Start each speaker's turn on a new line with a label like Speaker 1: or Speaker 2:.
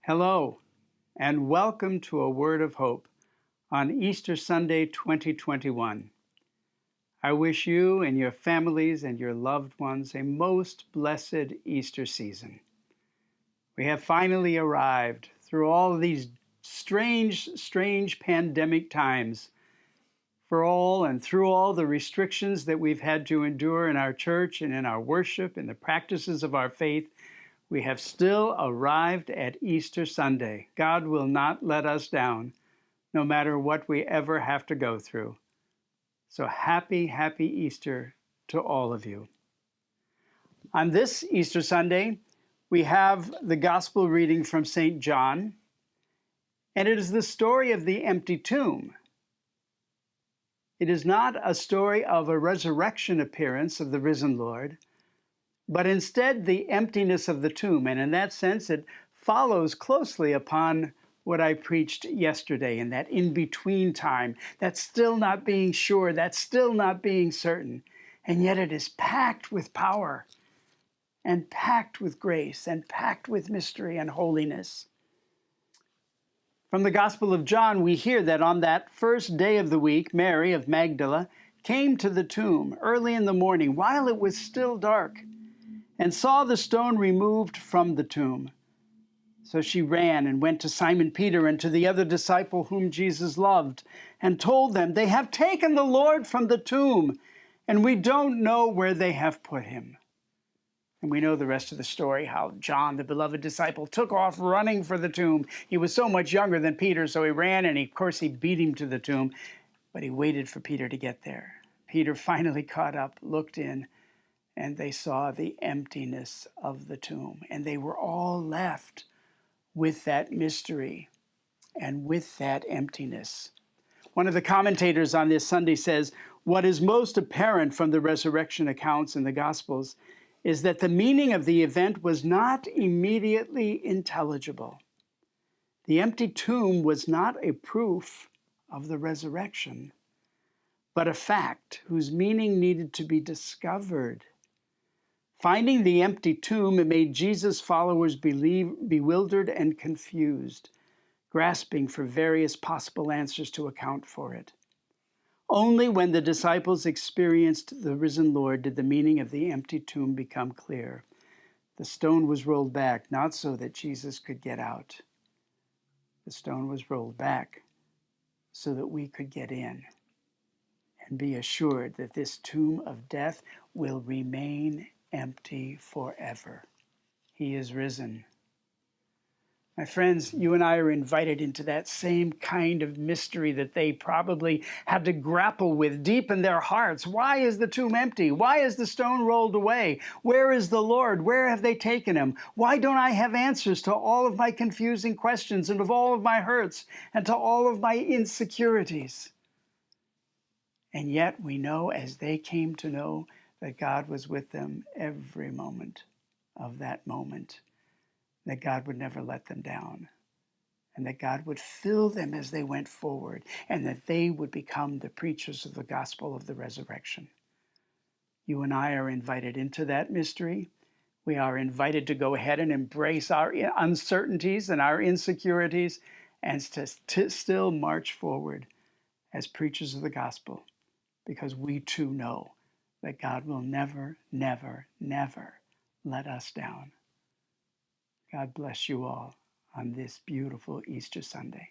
Speaker 1: Hello, and welcome to A Word of Hope on Easter Sunday 2021. I wish you and your families and your loved ones a most blessed Easter season. We have finally arrived through all of these strange pandemic times through all the restrictions that we've had to endure in our church and in our worship and the practices of our faith. We have still arrived at Easter Sunday. God will not let us down, no matter what we ever have to go through. So happy Easter to all of you. On this Easter Sunday, we have the gospel reading from St. John, and it is the story of the empty tomb. It is not a story of a resurrection appearance of the risen Lord, but instead the emptiness of the tomb. And in that sense, it follows closely upon what I preached yesterday in that in-between time, that's still not being sure, that's still not being certain. And yet it is packed with power and packed with grace and packed with mystery and holiness. From the Gospel of John, we hear that on that first day of the week, Mary of Magdala came to the tomb early in the morning while it was still dark and saw the stone removed from the tomb. So she ran and went to Simon Peter and to the other disciple whom Jesus loved and told them, "They have taken the Lord from the tomb, and we don't know where they have put him." And we know the rest of the story, how John, the beloved disciple, took off running for the tomb. He was so much younger than Peter, so he ran, and of course he beat him to the tomb, but he waited for Peter to get there. Peter finally caught up, looked in, and they saw the emptiness of the tomb. And they were all left with that mystery and with that emptiness. One of the commentators on this Sunday says, what is most apparent from the resurrection accounts in the Gospels is that the meaning of the event was not immediately intelligible. The empty tomb was not a proof of the resurrection, but a fact whose meaning needed to be discovered. Finding the empty tomb, it made Jesus' followers bewildered and confused, grasping for various possible answers to account for it. Only when the disciples experienced the risen Lord did the meaning of the empty tomb become clear. The stone was rolled back, not so that Jesus could get out. The stone was rolled back so that we could get in and be assured that this tomb of death will remain empty forever. He is risen. My friends, you and I are invited into that same kind of mystery that they probably had to grapple with deep in their hearts. Why is the tomb empty? Why is the stone rolled away? Where is the Lord? Where have they taken him? Why don't I have answers to all of my confusing questions and of all of my hurts and to all of my insecurities? And yet we know, as they came to know, that God was with them every moment of that moment, that God would never let them down, and that God would fill them as they went forward, and that they would become the preachers of the gospel of the resurrection. You and I are invited into that mystery. We are invited to go ahead and embrace our uncertainties and our insecurities and to still march forward as preachers of the gospel, because we too know that God will never let us down. God bless you all on this beautiful Easter Sunday.